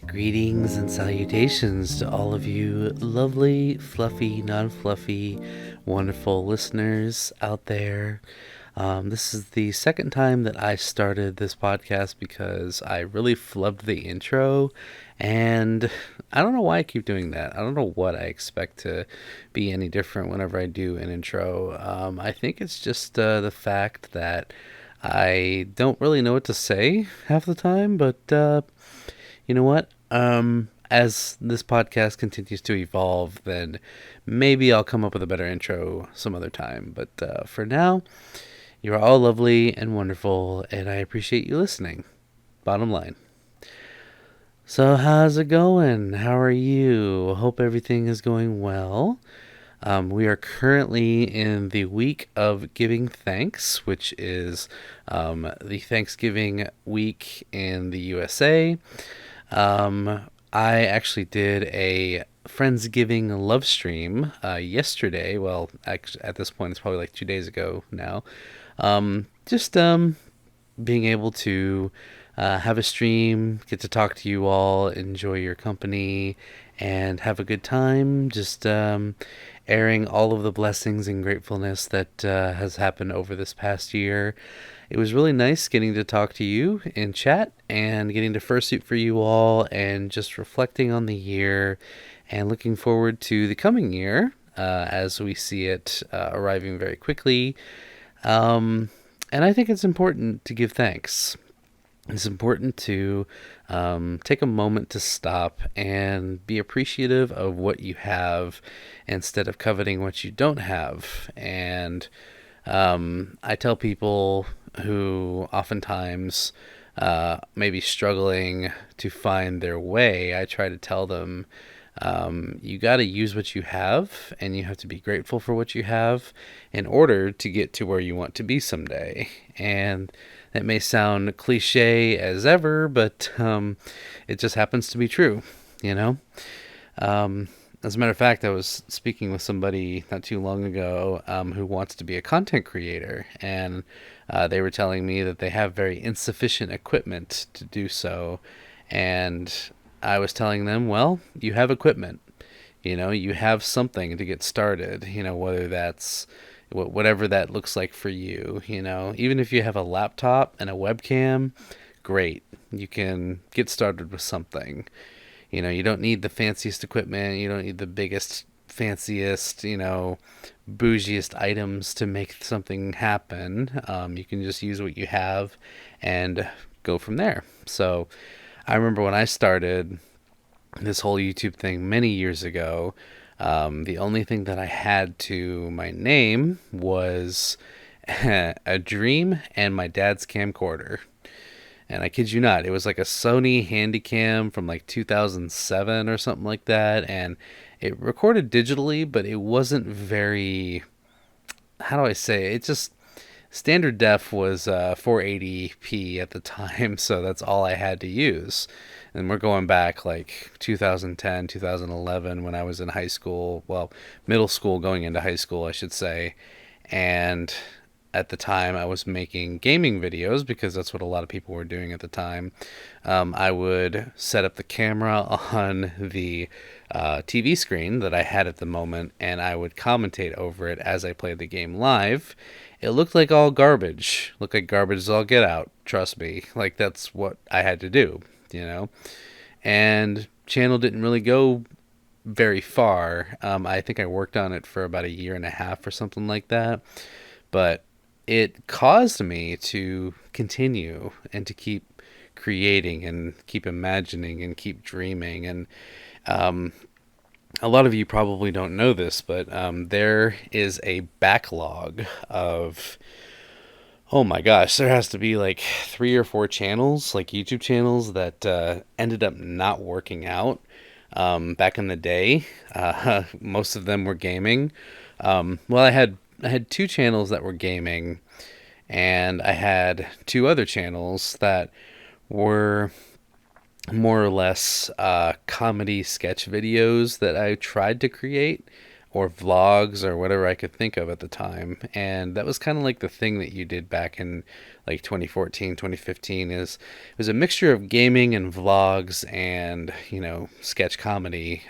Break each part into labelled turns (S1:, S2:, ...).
S1: Greetings and salutations to all of you lovely, fluffy, non-fluffy, wonderful listeners out there. This is the second time that I started this podcast because I really flubbed the intro, and I don't know why I keep doing that. I don't know what I expect to be any different whenever I do an intro. I think it's just the fact that I don't really know what to say half the time, but you know what? As this podcast continues to evolve, then maybe I'll come up with a better intro some other time. But for now, you are all lovely and wonderful, and I appreciate you listening. Bottom line. So, how's it going? How are you? Hope everything is going well. We are currently in the week of giving thanks, which is the Thanksgiving week in the USA. I actually did a Friendsgiving Lovestream yesterday. Well, actually, at this point, it's probably like 2 days ago now. Just being able to have a stream, get to talk to you all, enjoy your company, and have a good time. Just airing all of the blessings and gratefulness that has happened over this past year. It was really nice getting to talk to you in chat and getting to fursuit for you all and just reflecting on the year and looking forward to the coming year as we see it arriving very quickly. And I think it's important to give thanks. It's important to take a moment to stop and be appreciative of what you have instead of coveting what you don't have. And I tell people who oftentimes may be struggling to find their way, I try to tell them, you got to use what you have, and you have to be grateful for what you have in order to get to where you want to be someday. And that may sound cliche as ever, but it just happens to be true, you know? As a matter of fact, I was speaking with somebody not too long ago who wants to be a content creator, and they were telling me that they have very insufficient equipment to do so. And I was telling them, well, you have equipment. You have something to get started, whether that's whatever that looks like for you, even if you have a laptop and a webcam, great. You can get started with something. You don't need the fanciest equipment. You don't need the biggest, fanciest, bougiest items to make something happen. You can just use what you have and go from there. So I remember when I started this whole YouTube thing many years ago, the only thing that I had to my name was a dream and my dad's camcorder. And I kid you not, it was like a Sony Handycam from like 2007 or something like that. And it recorded digitally, but it wasn't very, how do I say it? It just, standard def was 480p at the time. So that's all I had to use. And we're going back like 2010, 2011 when I was in high school. Well, middle school going into high school, I should say. And at the time I was making gaming videos because that's what a lot of people were doing at the time. I would set up the camera on the TV screen that I had at the moment, and I would commentate over it as I played the game live. It looked like all garbage. Looked like garbage as all get out. Trust me. Like, that's what I had to do, And channel didn't really go very far. I think I worked on it for about a year and a half or something like that. But it caused me to continue and to keep creating and keep imagining and keep dreaming. And a lot of you probably don't know this, but there is a backlog of, oh my gosh, there has to be like 3 or 4 channels, like YouTube channels that ended up not working out back in the day. Most of them were gaming. Well, I had 2 channels that were gaming, and I had 2 other channels that were more or less comedy sketch videos that I tried to create, or vlogs, or whatever I could think of at the time. And that was kind of like the thing that you did back in like 2014, 2015. Is it was a mixture of gaming and vlogs and, sketch comedy.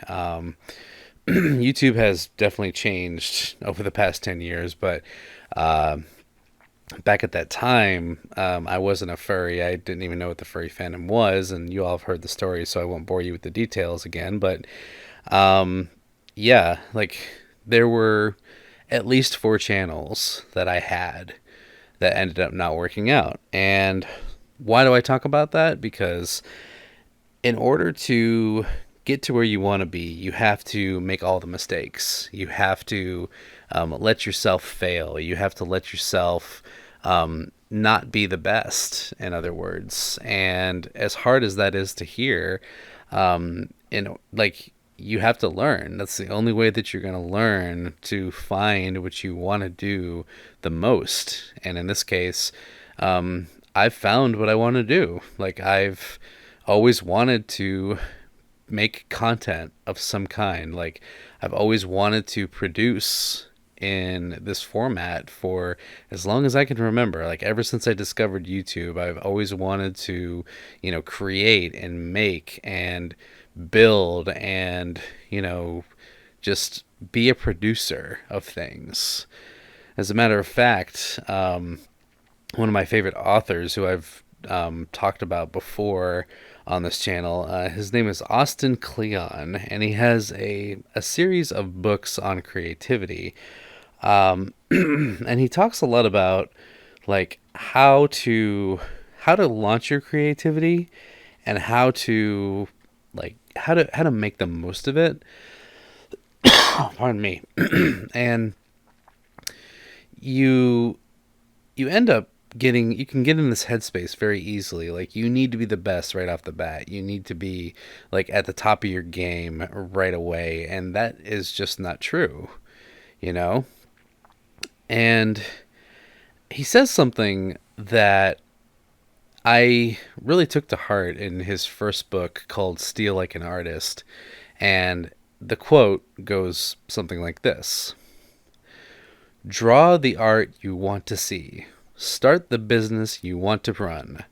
S1: YouTube has definitely changed over the past 10 years, but uh, back at that time, I wasn't a furry. I didn't even know what the furry fandom was, and you all have heard the story, so I won't bore you with the details again. But um, yeah, like there were at least 4 channels that I had that ended up not working out. And why do I talk about that? Because in order to get to where you want to be, you have to make all the mistakes. You have to let yourself fail. You have to let yourself not be the best, in other words. And as hard as that is to hear, like, you have to learn. That's the only way that you're going to learn to find what you want to do the most. And in this case, I've found what I want to do. Like, I've always wanted to make content of some kind. Like, I've always wanted to produce in this format for as long as I can remember. Like, ever since I discovered YouTube, I've always wanted to, create and make and build and, just be a producer of things. As a matter of fact, one of my favorite authors who I've talked about before on this channel, his name is Austin Kleon, and he has a series of books on creativity. And he talks a lot about like how to launch your creativity and how to make the most of it. Pardon me. And you end up you can get in this headspace very easily. Like, you need to be the best right off the bat. You need to be like at the top of your game right away, and that is just not true, you know? And he says something that I really took to heart in his first book called Steal Like an Artist. And the quote goes something like this: Draw the art you want to see. Start the business you want to run.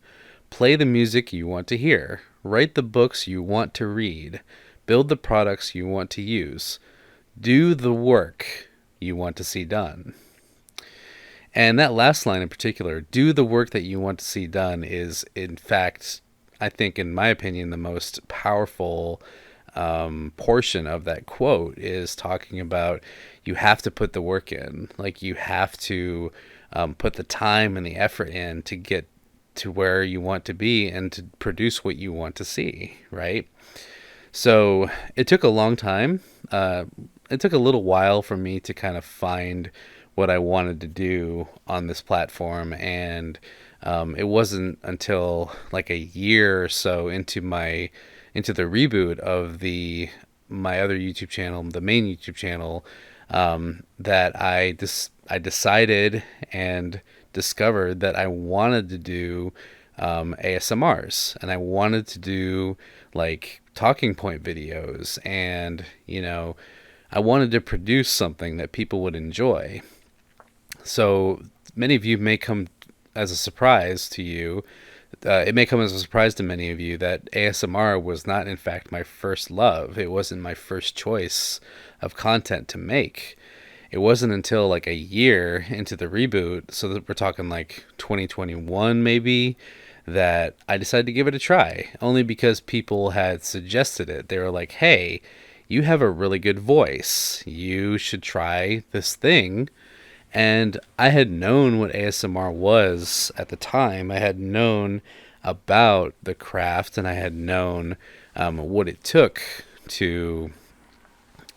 S1: Play the music you want to hear. Write the books you want to read. Build the products you want to use. Do the work you want to see done. And that last line in particular, do the work that you want to see done, is, in fact, I think, in my opinion, the most powerful portion of that quote, is talking about you have to put the work in. Like, you have to put the time and the effort in to get to where you want to be and to produce what you want to see, right? So it took a long time. It took a little while for me to kind of find what I wanted to do on this platform, and it wasn't until like a year or so into the reboot of my other YouTube channel, the main YouTube channel, that I decided and discovered that I wanted to do ASMRs, and I wanted to do like talking point videos, and I wanted to produce something that people would enjoy. So many of you may come as a surprise to you. It may come as a surprise to many of you that ASMR was not, in fact, my first love. It wasn't my first choice of content to make. It wasn't until like a year into the reboot, so that we're talking like 2021 maybe, that I decided to give it a try, only because people had suggested it. They were like, hey, you have a really good voice. You should try this thing. And I had known what ASMR was at the time. I had known about the craft, and I had known what it took to,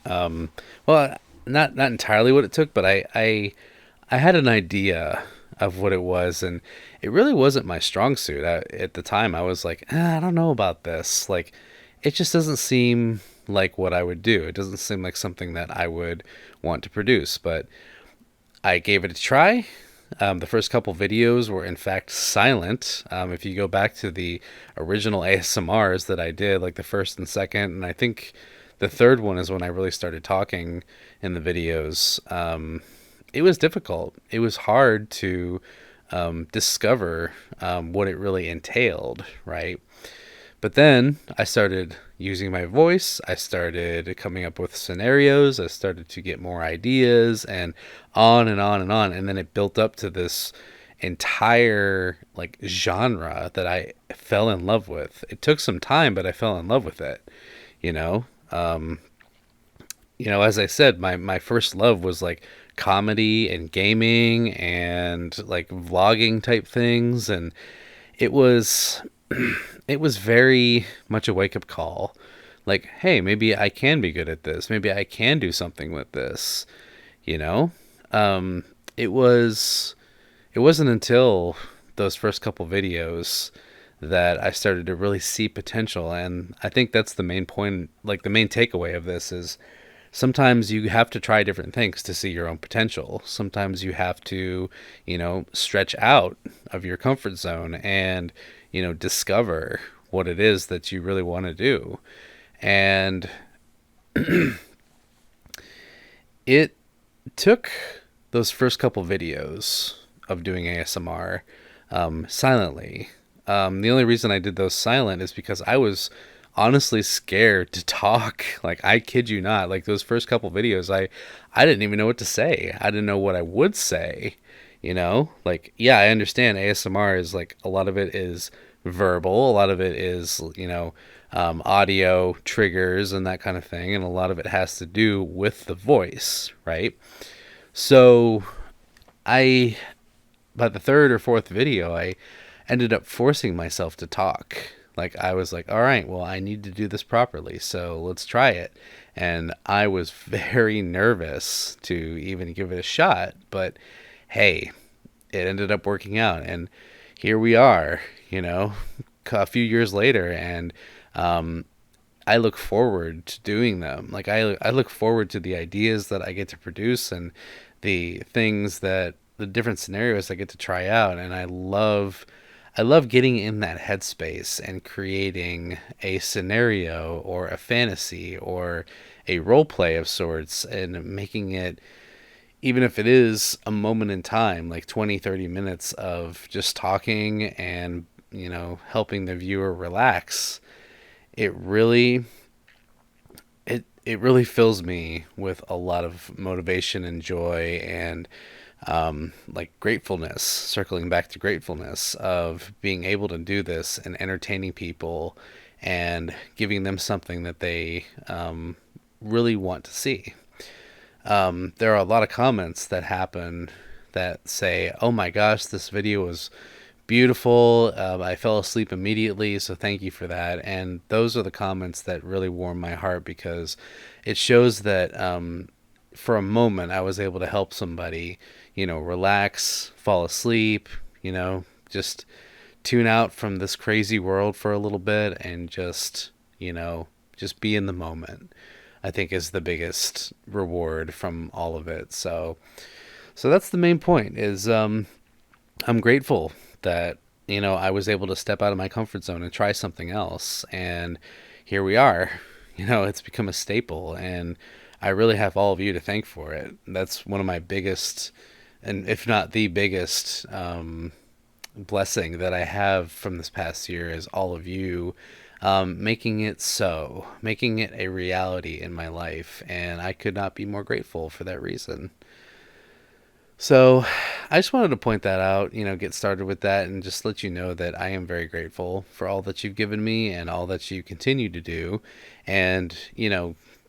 S1: well, not entirely what it took, but I had an idea of what it was, and it really wasn't my strong suit. At the time, I was like, I don't know about this. Like, it just doesn't seem like what I would do. It doesn't seem like something that I would want to produce, but I gave it a try, The first couple videos were in fact silent. If you go back to the original ASMRs that I did, like the first and second, and I think the third one is when I really started talking in the videos. It was difficult. It was hard to discover what it really entailed, right? But then I started using my voice. I started coming up with scenarios. I started to get more ideas and on and on and on. And then it built up to this entire like genre that I fell in love with. It took some time, but I fell in love with it, you know? As I said, my first love was like comedy and gaming and like vlogging type things. And it was it was very much a wake up call. Like, hey, maybe I can be good at this. Maybe I can do something with this. You know, um, it was. It wasn't until those first couple videos that I started to really see potential, and I think that's the main point. Like the main takeaway of this is sometimes you have to try different things to see your own potential. Sometimes you have to, stretch out of your comfort zone and, discover what it is that you really want to do. And it took those first couple videos of doing ASMR silently. The only reason I did those silent is because I was honestly scared to talk. Like, I kid you not. Like, those first couple videos, I didn't even know what to say. I didn't know what I would say. Like, yeah, I understand ASMR is like a lot of it is verbal, a lot of it is, audio triggers and that kind of thing, and a lot of it has to do with the voice, right? So, I by the third or fourth video, I ended up forcing myself to talk. Like, I was like, all right, well, I need to do this properly, so let's try it. And I was very nervous to even give it a shot, but hey, it ended up working out. And here we are, a few years later, and I look forward to doing them. Like, I look forward to the ideas that I get to produce and the things that the different scenarios I get to try out. And I love getting in that headspace and creating a scenario or a fantasy or a role play of sorts and making it, even if it is a moment in time, like 20, 30 minutes of just talking and, helping the viewer relax. It really it really fills me with a lot of motivation and joy and like gratefulness, circling back to gratefulness of being able to do this and entertaining people and giving them something that they really want to see. There are a lot of comments that happen that say, oh my gosh, this video was beautiful. I fell asleep immediately, so thank you for that. And those are the comments that really warm my heart because it shows that for a moment I was able to help somebody, relax, fall asleep, just tune out from this crazy world for a little bit and just be in the moment. I think is the biggest reward from all of it. So that's the main point is I'm grateful that I was able to step out of my comfort zone and try something else, and here we are. It's become a staple, and I really have all of you to thank for it. That's one of my biggest, and if not the biggest, blessing that I have from this past year is all of you making it a reality in my life, and I could not be more grateful for that reason. So I just wanted to point that out, get started with that and just let you know that I am very grateful for all that you've given me and all that you continue to do. And,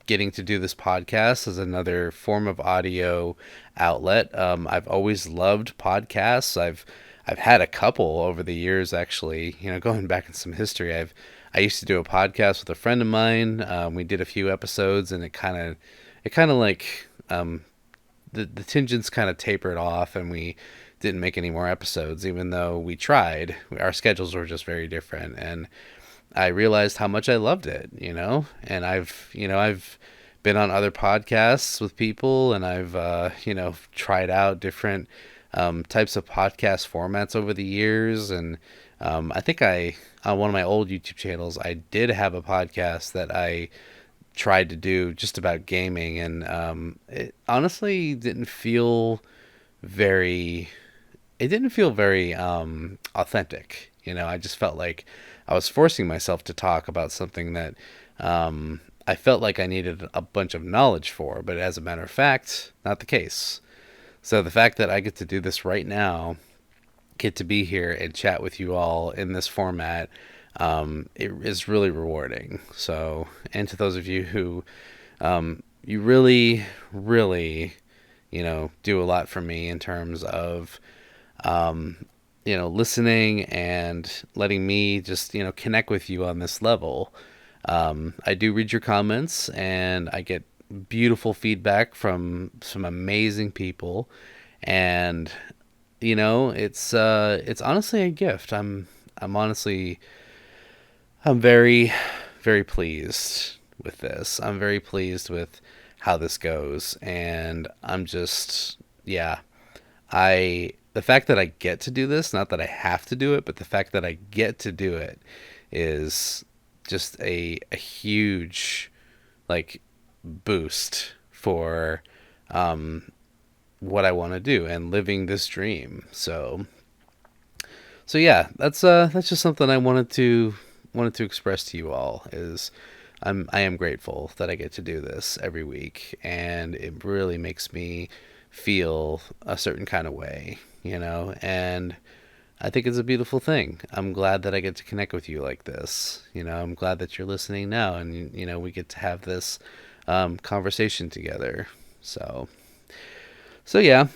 S1: getting to do this podcast is another form of audio outlet. I've always loved podcasts. I've had a couple over the years, actually, going back in some history. I used to do a podcast with a friend of mine. We did a few episodes and it kind of like, the tangents kind of tapered off and we didn't make any more episodes, even though we tried. Our schedules were just very different. And I realized how much I loved it, and I've been on other podcasts with people and I've, tried out different types of podcast formats over the years. And I think on one of my old YouTube channels, I did have a podcast that I tried to do just about gaming. And it honestly very, it didn't feel very authentic. I just felt like I was forcing myself to talk about something that I felt like I needed a bunch of knowledge for, but as a matter of fact, not the case. So the fact that I get to do this right now, get to be here and chat with you all in this format, it is really rewarding. So, and to those of you who you really, really, do a lot for me in terms of listening and letting me just, connect with you on this level. I do read your comments and I get beautiful feedback from some amazing people. And, it's honestly a gift. I'm very, very pleased with this. I'm very pleased with how this goes. And I'm just, yeah, the fact that I get to do this, not that I have to do it, but the fact that I get to do it is just a huge like boost for what I want to do and living this dream. So yeah, that's just something I wanted to express to you all is I am grateful that I get to do this every week, and it really makes me feel a certain kind of way, and I think it's a beautiful thing. I'm glad that I get to connect with you like this. I'm glad that you're listening now, and we get to have this conversation together. So yeah.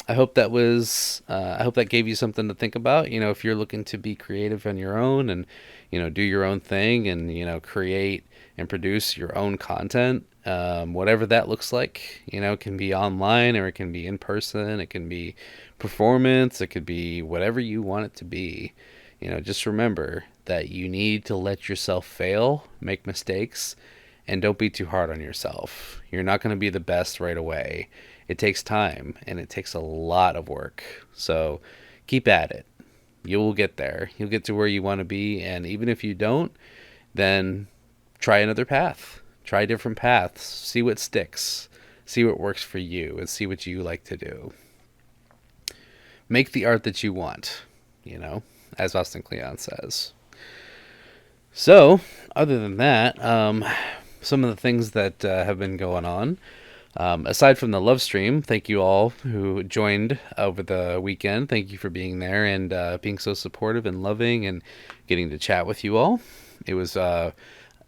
S1: I hope that was. I hope that gave you something to think about. If you're looking to be creative on your own and do your own thing and create and produce your own content, whatever that looks like. It can be online or it can be in person. It can be performance. It could be whatever you want it to be. Just remember that you need to let yourself fail, make mistakes, and don't be too hard on yourself. You're not going to be the best right away. It takes time and it takes a lot of work. So keep at it. You will get there. You'll get to where you want to be. And even if you don't, then try another path. Try different paths. See what sticks. See what works for you and see what you like to do. Make the art that you want, as Austin Kleon says. So, other than that, some of the things that have been going on. Aside from the Lovestream, thank you all who joined over the weekend. Thank you for being there and being so supportive and loving and getting to chat with you all. It was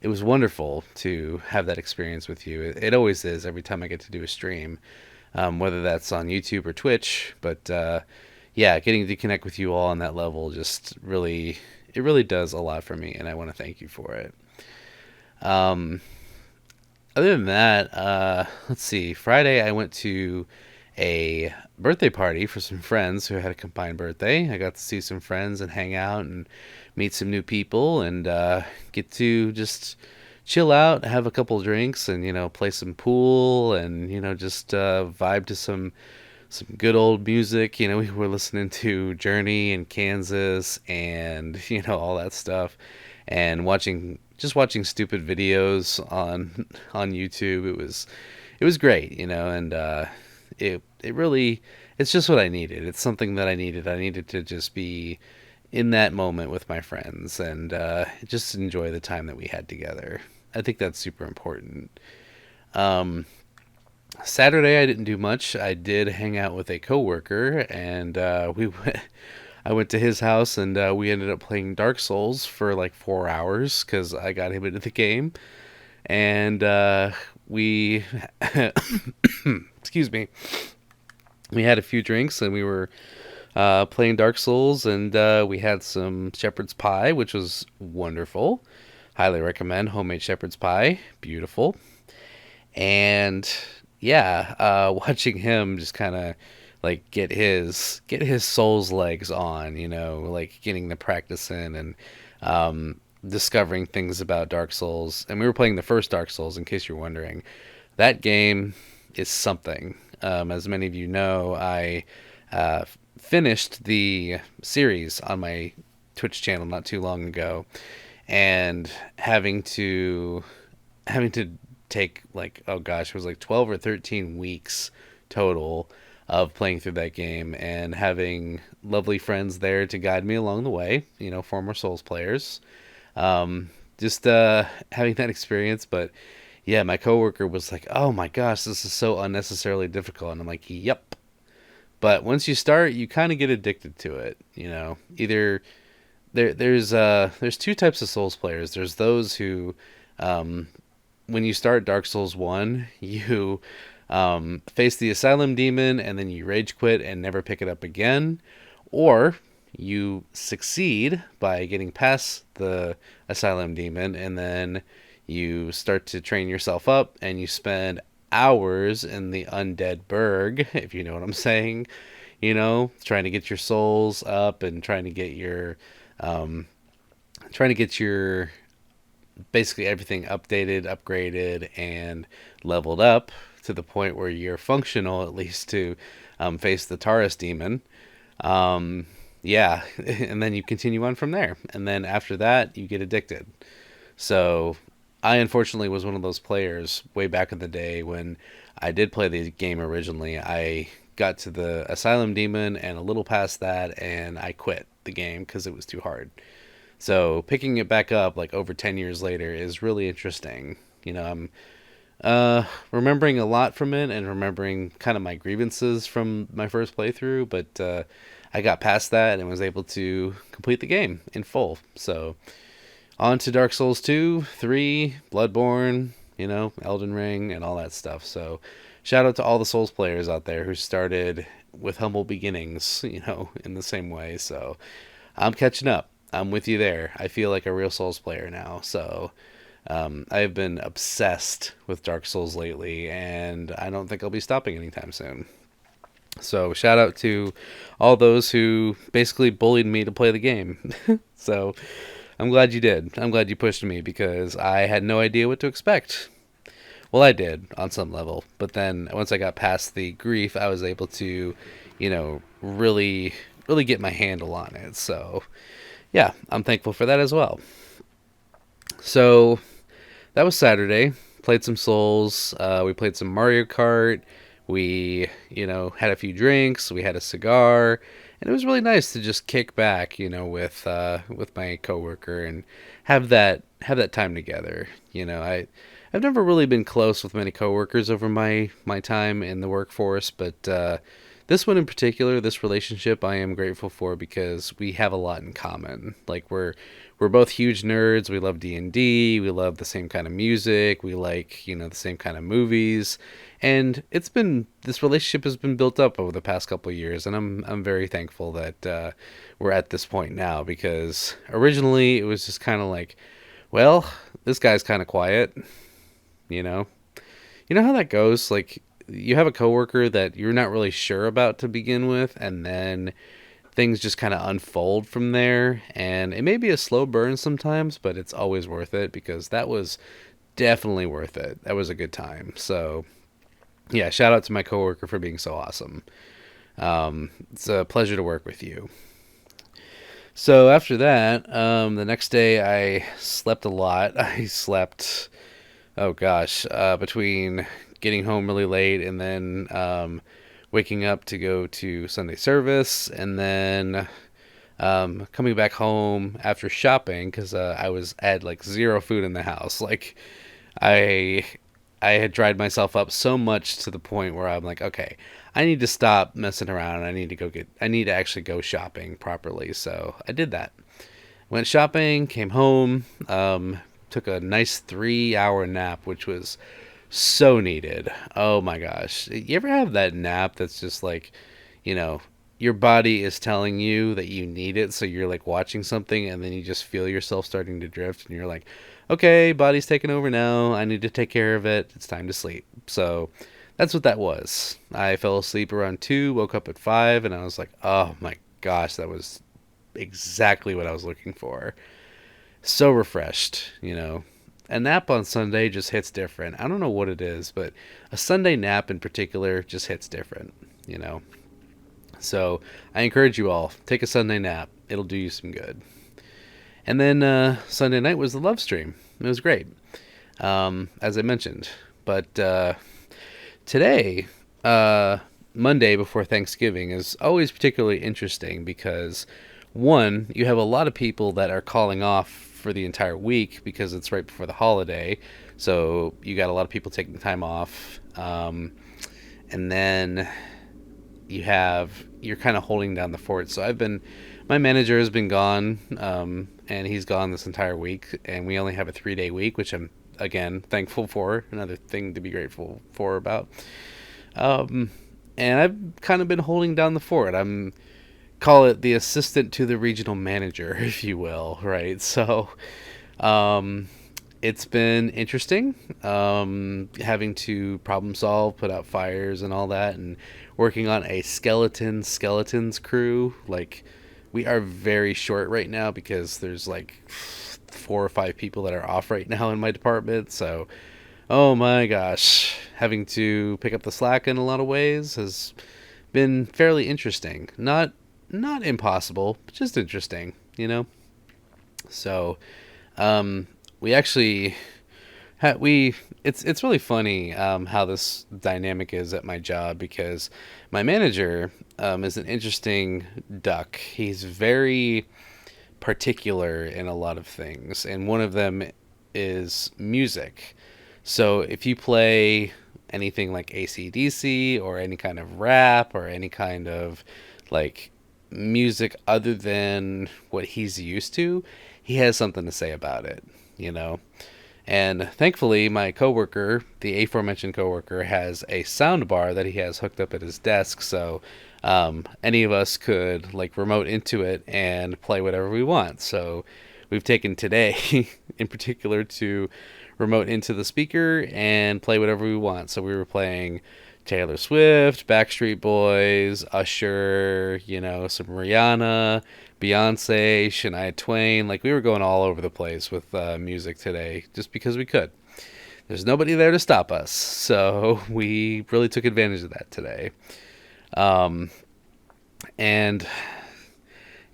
S1: wonderful to have that experience with you. It always is every time I get to do a stream, whether that's on YouTube or Twitch. But yeah, getting to connect with you all on that level just really does a lot for me, and I want to thank you for it. Other than that, let's see. Friday, I went to a birthday party for some friends who had a combined birthday. I got to see some friends and hang out and meet some new people and get to just chill out, have a couple drinks, and play some pool and just vibe to some good old music. We were listening to Journey and Kansas and all that stuff, and watching stupid videos on YouTube. It was great, and it's just what I needed. It's something that I needed. I needed to just be in that moment with my friends and just enjoy the time that we had together. I think that's super important. Saturday I didn't do much. I did hang out with a coworker, and I went to his house, and we ended up playing Dark Souls for like 4 hours because I got him into the game. And we, excuse me, we had a few drinks, and we were playing Dark Souls, and we had some shepherd's pie, which was wonderful. Highly recommend homemade shepherd's pie. Beautiful. And yeah, watching him just kind of like get his soul's legs on, like getting the practice in and discovering things about Dark Souls. And we were playing the first Dark Souls, in case you're wondering. That game is something. As many of you know, I finished the series on my Twitch channel not too long ago, and having to take like, oh gosh, it was like 12 or 13 weeks total of playing through that game, and having lovely friends there to guide me along the way, former Souls players. Just having that experience. But yeah, my coworker was like, "Oh my gosh, this is so unnecessarily difficult." And I'm like, "Yep." But once you start, you kind of get addicted to it, Either there's two types of Souls players. There's those who um when you start Dark Souls 1, you face the Asylum Demon and then you rage quit and never pick it up again. Or you succeed by getting past the Asylum Demon, and then you start to train yourself up and you spend hours in the Undead Burg, if you know what I'm saying, trying to get your souls up and um, trying to get your basically everything updated, upgraded, and leveled up to the point where you're functional at least to face the Taurus demon. Um, yeah, and then you continue on from there. And then after that, you get addicted. So I unfortunately was one of those players way back in the day when I did play the game originally. I got to the Asylum Demon and a little past that, and I quit the game because it was too hard. So picking it back up like over 10 years later is really interesting. I'm remembering a lot from it and remembering kind of my grievances from my first playthrough, but I got past that and was able to complete the game in full. So on to Dark Souls 2, 3, Bloodborne, Elden Ring, and all that stuff. So shout out to all the Souls players out there who started with humble beginnings, in the same way. So I'm catching up. I'm with you there. I feel like a real Souls player now. So I've been obsessed with Dark Souls lately, and I don't think I'll be stopping anytime soon. So shout out to all those who basically bullied me to play the game. So I'm glad you did. I'm glad you pushed me because I had no idea what to expect. Well, I did on some level, but then once I got past the grief, I was able to, really, really get my handle on it. So yeah, I'm thankful for that as well. So that was Saturday. Played some Souls. We played some Mario Kart. We, had a few drinks. We had a cigar, and it was really nice to just kick back, with my coworker and have that time together. I've never really been close with many coworkers over my time in the workforce, but this one in particular, this relationship, I am grateful for because we have a lot in common. Like we're both huge nerds. We love D&D. We love the same kind of music. We like, the same kind of movies. And this relationship has been built up over the past couple of years, and I'm very thankful that we're at this point now, because originally it was just kind of like, well, this guy's kind of quiet, you know. You know how that goes? Like, you have a coworker that you're not really sure about to begin with, and then things just kind of unfold from there. And it may be a slow burn sometimes, but it's always worth it, because that was definitely worth it. That was a good time. So, yeah, shout out to my coworker for being so awesome. It's a pleasure to work with you. So after that, the next day I slept a lot. I slept, oh gosh, between getting home really late and then waking up to go to Sunday service, and then coming back home after shopping because I had like zero food in the house. Like I I had dried myself up so much to the point where I'm like, okay, I need to stop messing around. I need to actually go shopping properly. So I did that. Went shopping, came home, took a nice 3 hour nap, which was so needed. Oh my gosh. You ever have that nap that's just like, you know, your body is telling you that you need it, so you're like watching something and then you just feel yourself starting to drift and you're like, okay, body's taking over now. I need to take care of it. It's time to sleep. So that's what that was. I fell asleep around 2, woke up at 5, and I was like, oh my gosh, that was exactly what I was looking for. So refreshed, you know. a nap on Sunday just hits different. I don't know what it is, but a Sunday nap in particular just hits different, you know. So I encourage you all, take a Sunday nap. It'll do you some good. And then Sunday night was the Lovestream. It was great, as I mentioned. But today, Monday before Thanksgiving, is always particularly interesting because, one, you have a lot of people that are calling off for the entire week because it's right before the holiday. So you got a lot of people taking time off. And then you're kind of holding down the fort. So my manager has been gone, and he's gone this entire week, and we only have a 3-day week, which I'm, again, thankful for. Another thing to be grateful for about. And I've kind of been holding down the fort. Call it the assistant to the regional manager, if you will, right? So, it's been interesting, having to problem solve, put out fires and all that, and working on a skeletons crew. Like, we are very short right now because there's like 4 or 5 people that are off right now in my department. So, oh my gosh, having to pick up the slack in a lot of ways has been fairly interesting. Not impossible, but just interesting, you know? So, we actually it's really funny, how this dynamic is at my job, because my manager, is an interesting duck. He's very particular in a lot of things, and one of them is music. So if you play anything like AC/DC or any kind of rap or any kind of like music other than what he's used to, he has something to say about it, you know? And thankfully, my coworker, the aforementioned coworker, has a sound bar that he has hooked up at his desk. So any of us could like remote into it and play whatever we want. So we've taken today, in particular, to remote into the speaker and play whatever we want. So we were playing Taylor Swift, Backstreet Boys, Usher, some Rihanna, Beyonce, Shania Twain. Like, we were going all over the place with music today just because we could. There's nobody there to stop us, so we really took advantage of that today. And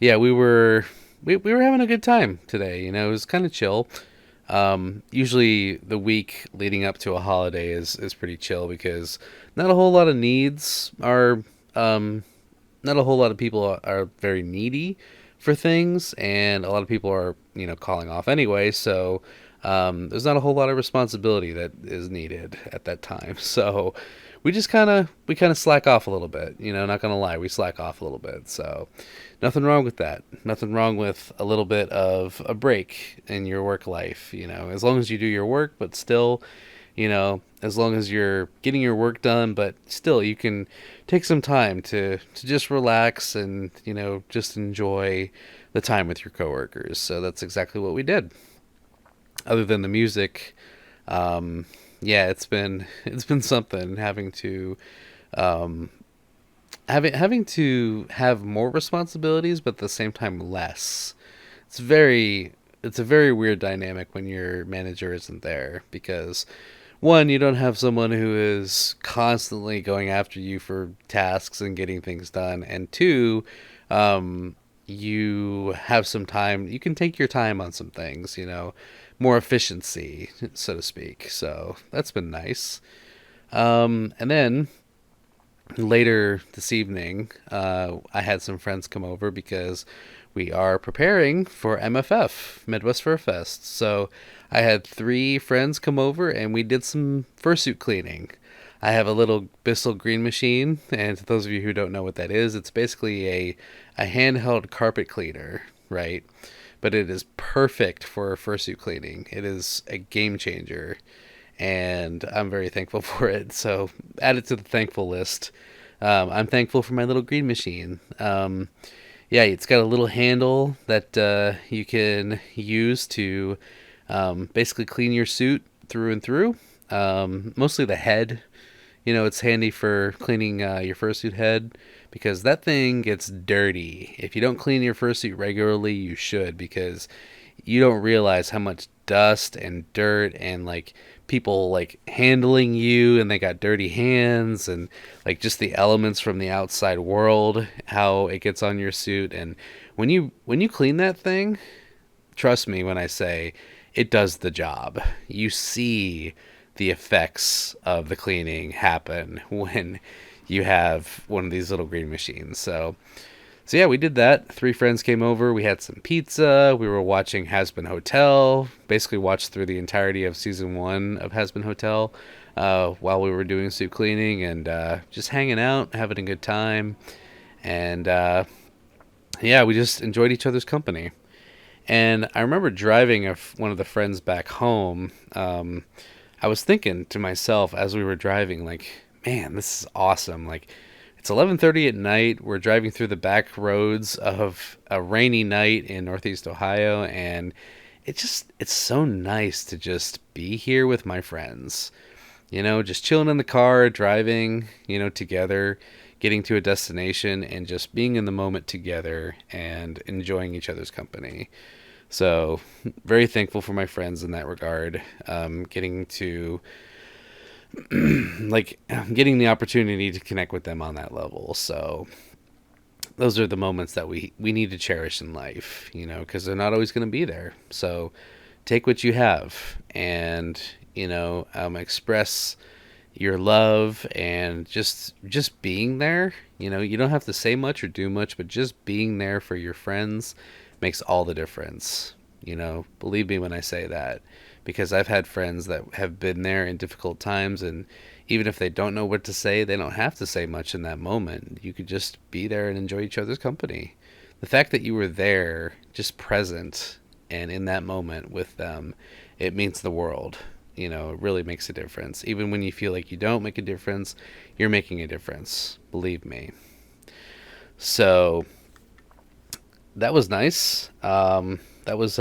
S1: yeah, we were having a good time today. It was kind of chill. Usually the week leading up to a holiday is pretty chill because not a whole lot of needs are, not a whole lot of people are very needy for things, and a lot of people are, calling off anyway. So, there's not a whole lot of responsibility that is needed at that time. So we just kind of slack off a little bit, not gonna lie, we slack off a little bit. So nothing wrong with that. Nothing wrong with a little bit of a break in your work life, as long as you do your work, but still, as long as you're getting your work done, but still you can take some time to just relax and, just enjoy the time with your coworkers. So that's exactly what we did. Other than the music, yeah, it's been something having to, having to have more responsibilities, but at the same time less. It's a very weird dynamic when your manager isn't there, because one, you don't have someone who is constantly going after you for tasks and getting things done, and two, you have some time. You can take your time on some things, more efficiency, so to speak. So that's been nice. And then later this evening, I had some friends come over because we are preparing for MFF, Midwest Fur Fest. So I had 3 friends come over and we did some fursuit cleaning. I have a little Bissell green machine, and to those of you who don't know what that is, it's basically a handheld carpet cleaner, right? But it is perfect for fursuit cleaning. It is a game changer, and I'm very thankful for it. So add it to the thankful list. I'm thankful for my little green machine. Yeah, it's got a little handle that you can use to basically clean your suit through and through. Mostly the head. It's handy for cleaning your fursuit head, because that thing gets dirty. If you don't clean your fursuit regularly, you should, because you don't realize how much dust and dirt and like people like handling you and they got dirty hands and like just the elements from the outside world, how it gets on your suit. And when you clean that thing, trust me when I say it does the job. You see the effects of the cleaning happen when you have one of these little green machines. So yeah, we did that. Three friends came over. We had some pizza. We were watching Has Been Hotel. Basically, watched through the entirety of season one of Has Been Hotel while we were doing suit cleaning and just hanging out, having a good time. And yeah, we just enjoyed each other's company. And I remember driving one of the friends back home. I was thinking to myself as we were driving, like, man, this is awesome. Like, it's 11:30 at night. We're driving through the back roads of a rainy night in Northeast Ohio, and it's so nice to just be here with my friends. Just chilling in the car, driving, together, getting to a destination, and just being in the moment together and enjoying each other's company. So, very thankful for my friends in that regard. Getting to like getting the opportunity to connect with them on that level. So those are the moments that we need to cherish in life, because they're not always going to be there. So take what you have and express your love and just being there. You don't have to say much or do much, but just being there for your friends makes all the difference. Believe me when I say that, because I've had friends that have been there in difficult times, and even if they don't know what to say, they don't have to say much in that moment. You could just be there and enjoy each other's company. The fact that you were there, just present and in that moment with them, it means the world. It really makes a difference. Even when you feel like you don't make a difference, you're making a difference. Believe me. So that was nice. That was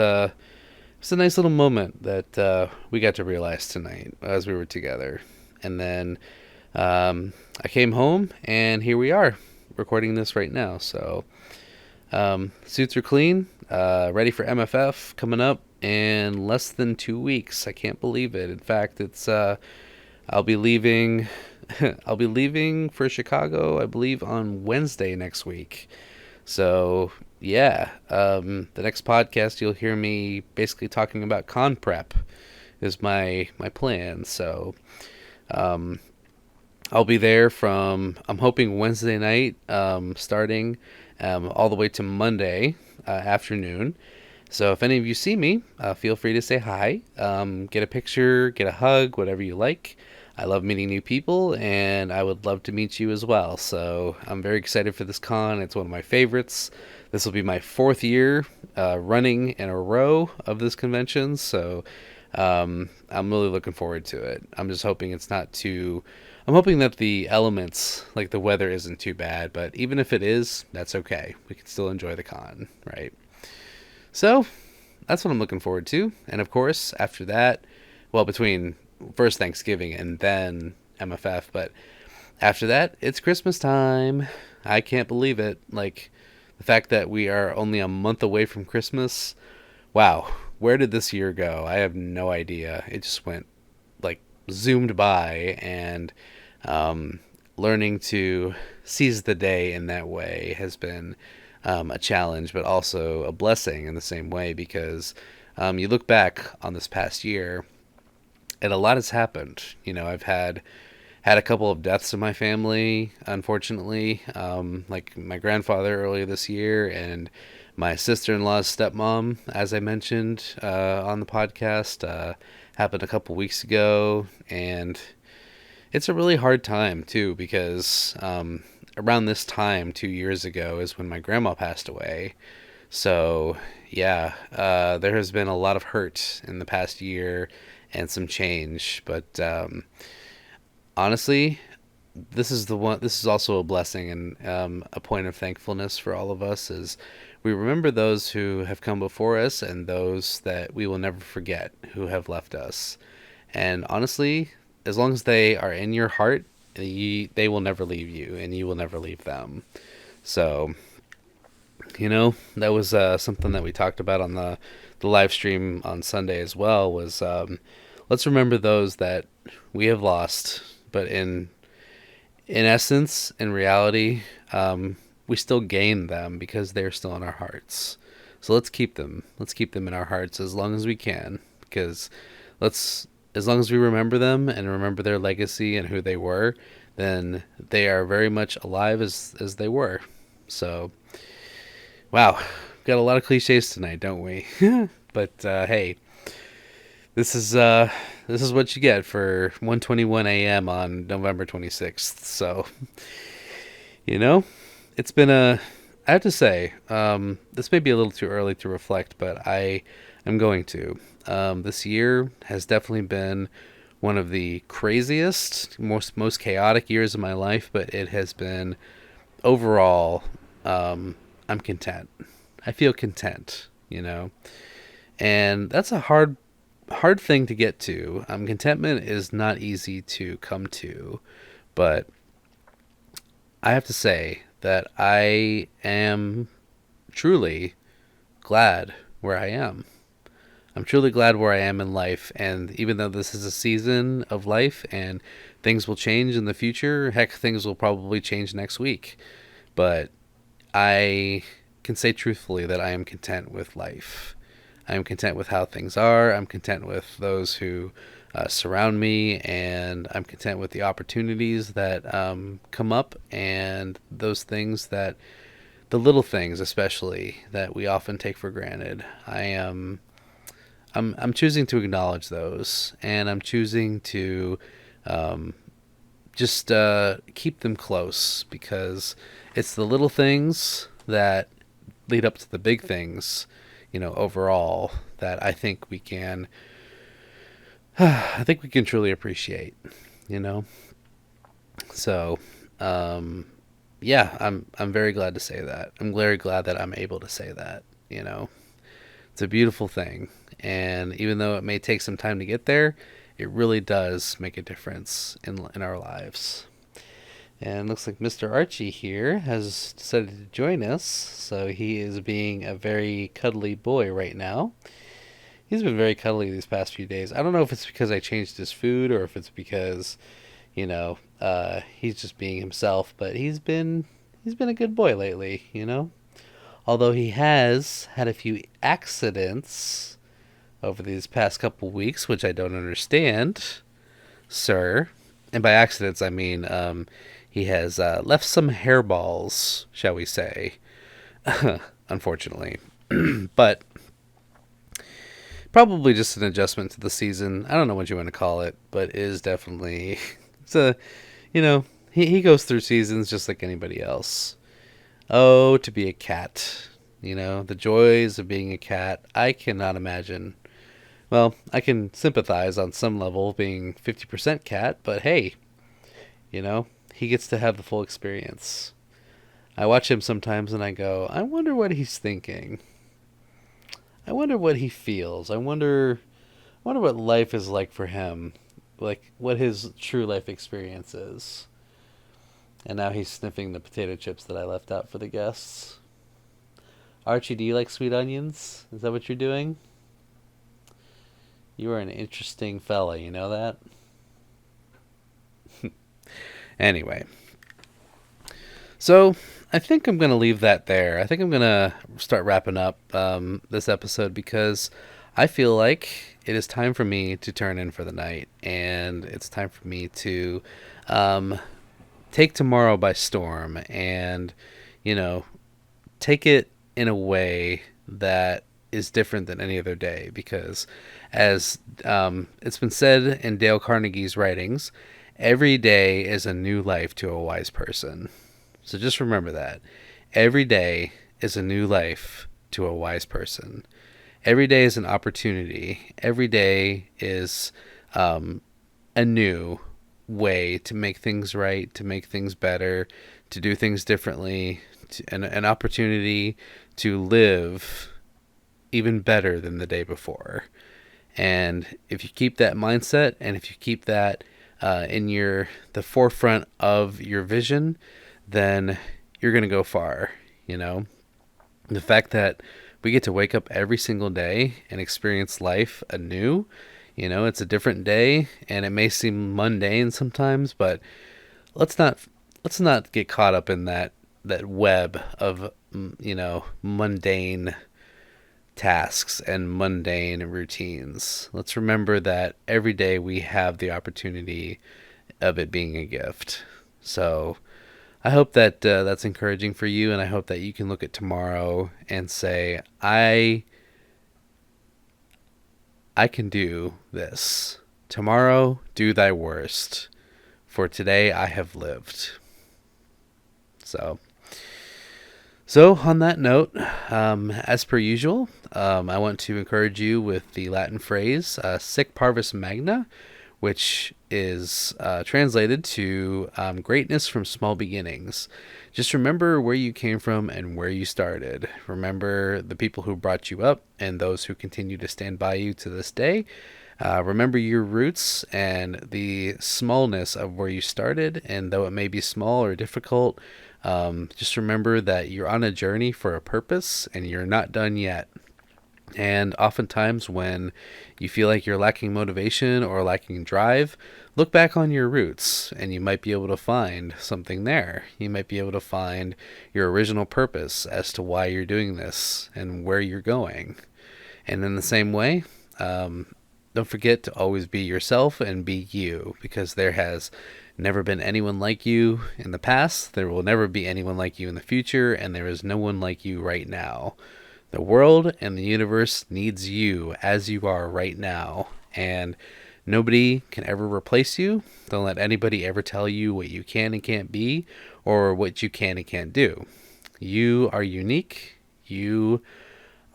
S1: it's a nice little moment that we got to realize tonight as we were together. And then I came home, and here we are recording this right now. So suits are clean, ready for MFF coming up in less than 2 weeks. I can't believe it. In fact, it's I'll be leaving. I'll be leaving for Chicago, I believe, on Wednesday next week. So yeah, the next podcast you'll hear me basically talking about con prep is my plan. So I'll be there from, I'm hoping, Wednesday night, starting all the way to Monday afternoon. So if any of you see me, feel free to say hi, get a picture, get a hug, whatever you like. I love meeting new people, and I would love to meet you as well. So I'm very excited for this con. It's one of my favorites. This will be my 4th year running in a row of this convention, so I'm really looking forward to it. I'm just hoping it's not too... I'm hoping that the elements, like the weather, isn't too bad, but even if it is, that's okay. We can still enjoy the con, right? So that's what I'm looking forward to. And of course, after that, well, between first Thanksgiving and then MFF, but after that, it's Christmas time. I can't believe it. Like, the fact that we are only a month away from Christmas. Wow, where did this year go? I have no idea. It just went, like, zoomed by, and learning to seize the day in that way has been a challenge, but also a blessing in the same way, because you look back on this past year, and a lot has happened. I've had a couple of deaths in my family, unfortunately, like my grandfather earlier this year, and my sister-in-law's stepmom, as I mentioned on the podcast, happened a couple weeks ago. And it's a really hard time too, because around this time 2 years ago is when my grandma passed away. So yeah, there has been a lot of hurt in the past year and some change, but honestly, this is also a blessing and a point of thankfulness for all of us, as we remember those who have come before us and those that we will never forget who have left us. And honestly, as long as they are in your heart, they will never leave you, and you will never leave them. So that was something that we talked about on the the live stream on Sunday as well was let's remember those that we have lost, but in essence, in reality, we still gain them because they're still in our hearts. So let's keep them. Let's keep them in our hearts as long as we can, because as long as we remember them and remember their legacy and who they were, then they are very much alive as they were. So, wow, got a lot of cliches tonight, don't we? But hey, this is what you get for 1:21 a.m. on November 26th. So, it's been I have to say, this may be a little too early to reflect, but I am going to. This year has definitely been one of the craziest, most chaotic years of my life, but it has been overall. I'm content. I feel content, and that's a hard thing to get to. Contentment is not easy to come to, but I have to say that I am truly glad where I am. I'm truly glad where I am in life, and even though this is a season of life and things will change in the future, heck, things will probably change next week, but I can say truthfully that I am content with life. I am content with how things are. I'm content with those who surround me, and I'm content with the opportunities that come up, and those things that, the little things especially, that we often take for granted. I'm choosing to acknowledge those, and I'm choosing to just keep them close, because it's the little things that lead up to the big things, overall, that I think we can truly appreciate, So, yeah, I'm very glad to say that. I'm very glad that I'm able to say that, It's a beautiful thing, and even though it may take some time to get there, it really does make a difference in our lives. And looks like Mr. Archie here has decided to join us, so he is being a very cuddly boy right now. He's been very cuddly these past few days. I don't know if it's because I changed his food or if it's because, he's just being himself, but he's been a good boy lately, Although he has had a few accidents over these past couple weeks, which I don't understand, sir. And by accidents, I mean he has left some hairballs, shall we say, unfortunately. But probably just an adjustment to the season. I don't know what you want to call it, but it is definitely, he goes through seasons just like anybody else. Oh, to be a cat. The joys of being a cat. I cannot imagine. Well, I can sympathize on some level being 50% cat, but hey, he gets to have the full experience. I watch him sometimes and I go, I wonder what he's thinking. I wonder what he feels. I wonder what life is like for him. Like, what his true life experience is. And now he's sniffing the potato chips that I left out for the guests. Archie, do you like sweet onions? Is that what you're doing? You are an interesting fella, you know that? Anyway. So, I think I'm going to leave that there. I think I'm going to start wrapping up this episode, because I feel like it is time for me to turn in for the night. And it's time for me to take tomorrow by storm and, take it in a way that is different than any other day. Because as it's been said in Dale Carnegie's writings, every day is a new life to a wise person. So just remember that. Every day is a new life to a wise person. Every day is an opportunity. Every day is a new way to make things right, to make things better, to do things differently, an opportunity to live even better than the day before. And if you keep that mindset, and if you keep that in the forefront of your vision, then you're going to go far. The fact that we get to wake up every single day and experience life anew. It's a different day, and it may seem mundane sometimes, but let's not get caught up in that web of mundane tasks and mundane routines. Let's remember that every day we have the opportunity of it being a gift. So I hope that that's encouraging for you, and I hope that you can look at tomorrow and say, I can do this. Tomorrow, do thy worst. For today I have lived. So on that note, as per usual, I want to encourage you with the Latin phrase, sic Parvis Magna, which is translated to greatness from small beginnings. Just remember where you came from and where you started. Remember the people who brought you up and those who continue to stand by you to this day. Remember your roots and the smallness of where you started, and though it may be small or difficult, just remember that you're on a journey for a purpose and you're not done yet. And oftentimes when you feel like you're lacking motivation or lacking drive, look back on your roots and you might be able to find something there. You might be able to find your original purpose as to why you're doing this and where you're going. And in the same way, don't forget to always be yourself and be you, because there has never been anyone like you in the past, there will never be anyone like you in the future, and there is no one like you right now. The world and the universe needs you as you are right now, and nobody can ever replace you. Don't let anybody ever tell you what you can and can't be, or what you can and can't do. You are unique. You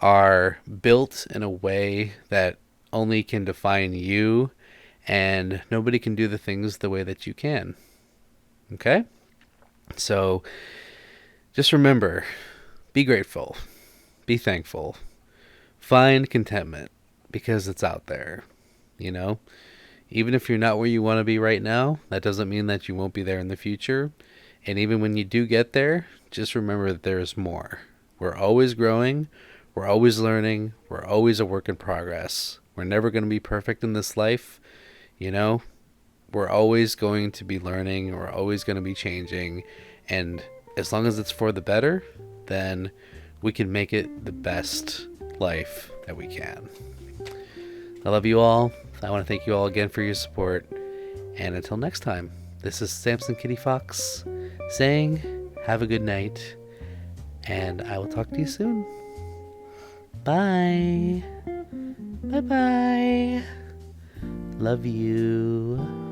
S1: are built in a way that only can define you, and nobody can do the things the way that you can. Okay? So just remember, be grateful, be thankful, find contentment, because it's out there. Even if you're not where you want to be right now, that doesn't mean that you won't be there in the future. And even when you do get there, just remember that there is more. We're always growing, we're always learning, we're always a work in progress. We're never going to be perfect in this life. We're always going to be learning, we're always going to be changing, and as long as it's for the better, then we can make it the best life that we can. I love you all. I want to thank you all again for your support, and until next time, this is Samson Kitty Fox saying have a good night, and I will talk to you soon. Bye. Bye-bye. Love you.